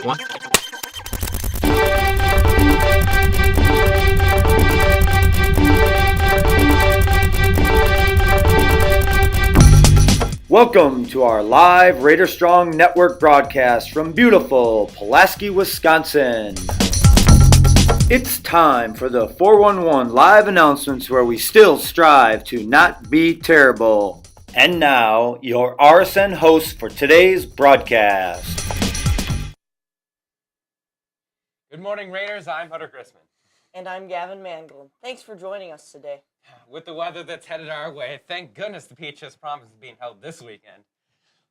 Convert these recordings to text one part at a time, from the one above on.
One. Welcome to our live Raider Strong Network broadcast from beautiful Pulaski, Wisconsin. It's time for the 411 live announcements where we still strive to not be terrible. And now, your RSN host for today's broadcast. Good morning, Raiders. I'm Hunter Grisman. And I'm Gavin Mangold. Thanks for joining us today. With the weather that's headed our way, thank goodness the PHS Prom is being held this weekend.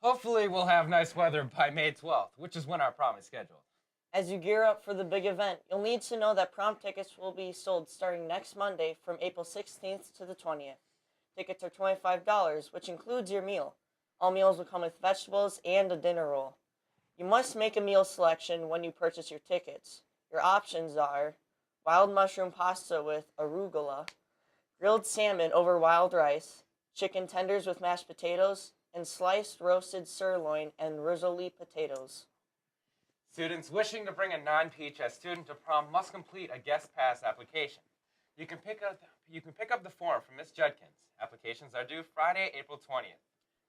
Hopefully we'll have nice weather by May 12th, which is when our prom is scheduled. As you gear up for the big event, you'll need to know that prom tickets will be sold starting next Monday from April 16th to the 20th. Tickets are $25, which includes your meal. All meals will come with vegetables and a dinner roll. You must make a meal selection when you purchase your tickets. Your options are wild mushroom pasta with arugula, grilled salmon over wild rice, chicken tenders with mashed potatoes, and sliced roasted sirloin and rizzoli potatoes. Students wishing to bring a non-PHS student to prom must complete a guest pass application. You can pick up the form from Ms. Judkins. Applications are due Friday, April 20th.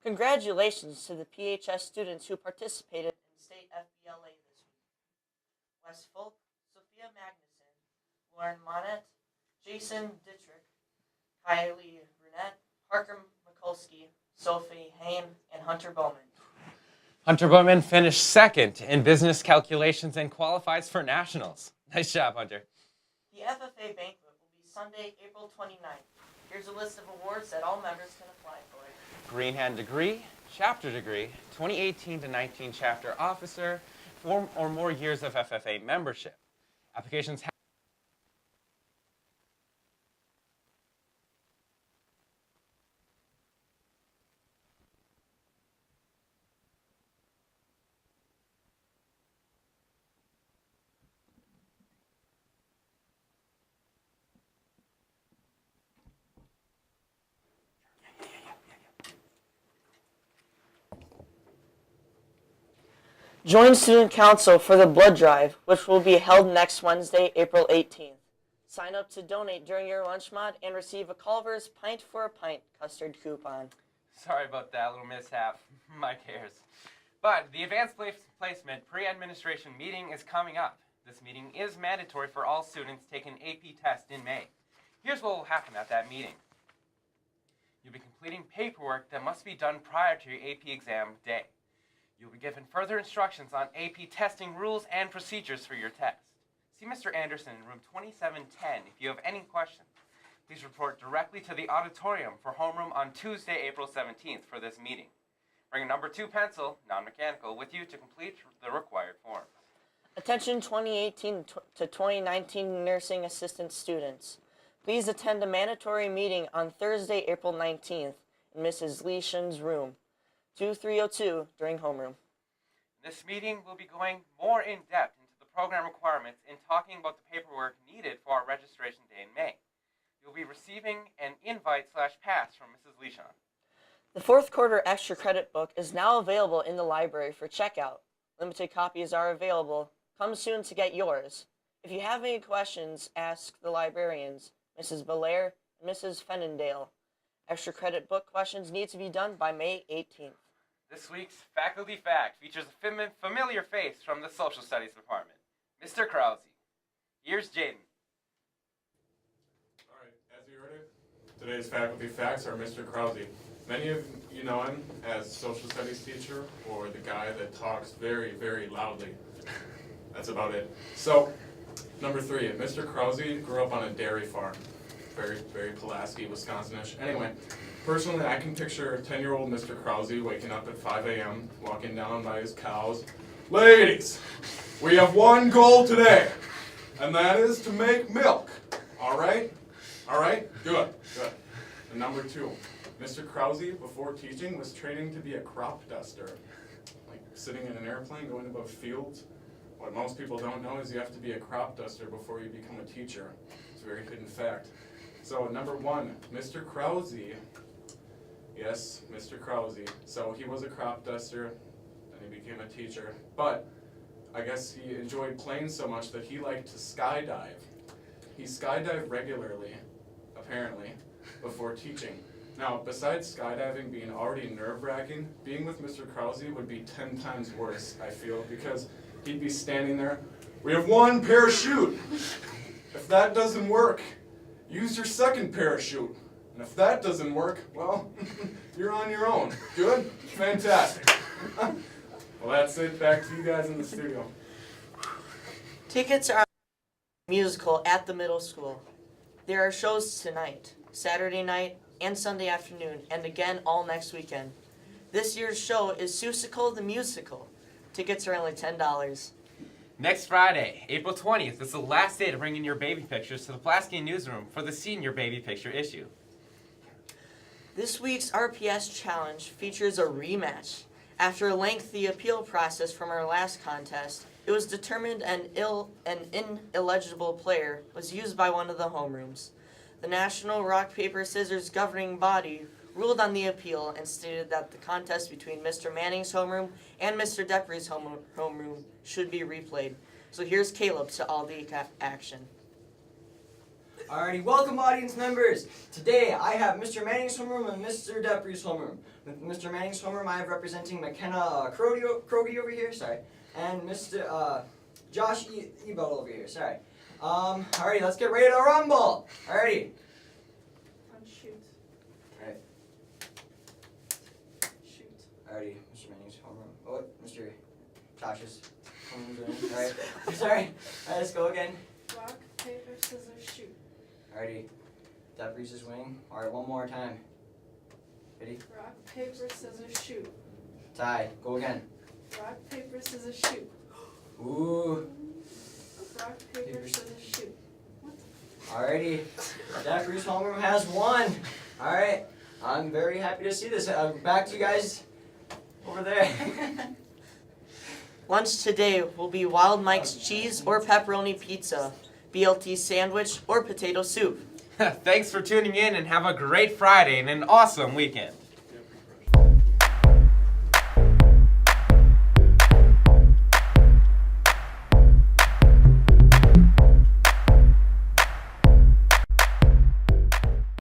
Congratulations to the PHS students who participated in State FBLA this week. Wes Folk, Sophia Magnuson, Lauren Monette, Jason Dittrich, Kylie Brunette, Parker Mikulski, Sophie Hain, and Hunter Bowman. Hunter Bowman finished second in business calculations and qualifies for nationals. Nice job, Hunter. The FFA banquet will be Sunday, April 29th. Here's a list of awards that all members can apply for. Green Hand Degree, Chapter Degree, 2018 to 19 Chapter Officer, 4 or more years of FFA membership. Applications Join Student Council for the blood drive, which will be held next Wednesday, April 18th. Sign up to donate during your lunch mod and receive a Culver's Pint for a Pint custard coupon. Sorry about that little mishap. My cares. But the advanced placement pre-administration meeting is coming up. This meeting is mandatory for all students taking an AP test in May. Here's what will happen at that meeting. You'll be completing paperwork that must be done prior to your AP exam day. You'll be given further instructions on AP testing rules and procedures for your test. See Mr. Anderson in room 2710 if you have any questions. Please report directly to the auditorium for homeroom on Tuesday, April 17th for this meeting. Bring a number 2 pencil, non-mechanical, with you to complete the required forms. Attention 2018 to 2019 nursing assistant students. Please attend a mandatory meeting on Thursday, April 19th in Mrs. Leeshan's room, 2302 during homeroom. This meeting will be going more in depth into the program requirements and talking about the paperwork needed for our registration day in May. You'll be receiving an invite/pass from Mrs. Leeshan. The fourth quarter extra credit book is now available in the library for checkout. Limited copies are available. Come soon to get yours. If you have any questions, ask the librarians, Mrs. Belair and Mrs. Fennendale. Extra credit book questions need to be done by May 18th. This week's Faculty Fact features a familiar face from the Social Studies Department, Mr. Krause. Here's Jaden. All right, as you heard it, today's Faculty Facts are Mr. Krause. Many of you know him as Social Studies teacher or the guy that talks very, very loudly. That's about it. So, number 3, Mr. Krause grew up on a dairy farm. Very, very Pulaski, Wisconsin-ish. Anyway, personally, I can picture 10-year-old Mr. Krause waking up at 5 a.m., walking down by his cows. Ladies, we have one goal today, and that is to make milk. All right? All right? Good, good. And number 2, Mr. Krause, before teaching, was training to be a crop duster. Like sitting in an airplane, going above fields. What most people don't know is you have to be a crop duster before you become a teacher. It's a very hidden fact. So number 1, Mr. Krause. Yes, Mr. Krause. So he was a crop duster, and he became a teacher. But I guess he enjoyed planes so much that he liked to skydive. He skydived regularly, apparently, before teaching. Now, besides skydiving being already nerve-wracking, being with Mr. Krause would be 10 times worse, I feel, because he'd be standing there. We have one parachute. If that doesn't work, use your second parachute. And if that doesn't work, well, you're on your own. Good? Fantastic. Well, that's it. Back to you guys in the studio. Tickets are musical at the middle school. There are shows tonight, Saturday night, and Sunday afternoon, and again all next weekend. This year's show is Seussical the Musical. Tickets are only $10. Next Friday, April 20th, is the last day to bring in your baby pictures to the Pulaski Newsroom for the Senior Baby Picture issue. This week's RPS Challenge features a rematch. After a lengthy appeal process from our last contest, it was determined an ineligible player was used by one of the homerooms. The National Rock, Paper, Scissors governing body ruled on the appeal and stated that the contest between Mr. Manning's homeroom and Mr. Depry's homeroom should be replayed. So here's Caleb to all the action. Alrighty, welcome audience members. Today I have Mr. Manning's homeroom and Mr. Depry's homeroom. With Mr. Manning's homeroom, I have representing McKenna Krogi over here, sorry, and Mr. Josh Ebel over here, sorry. Alrighty, let's get ready to rumble. Alrighty. Shoot. Alright. Shoot. Alrighty, Mr. Manning's homeroom. Oh, Mr. Josh's homeroom. Alright. Sorry. Alright, let's go again. Rock, paper, scissors, shoot. Alrighty. Depry's is winning. Alright, one more time. Ready? Rock, paper, scissors, shoot. Tie. Go again. Rock, paper, scissors, shoot. Ooh. Rock, paper, scissors, shoot. Alrighty, Depry's homeroom has won. Alright, I'm very happy to see this. Back to you guys over there. Lunch today will be Wild Mike's cheese or pepperoni pizza, BLT sandwich, or potato soup. Thanks for tuning in and have a great Friday and an awesome weekend.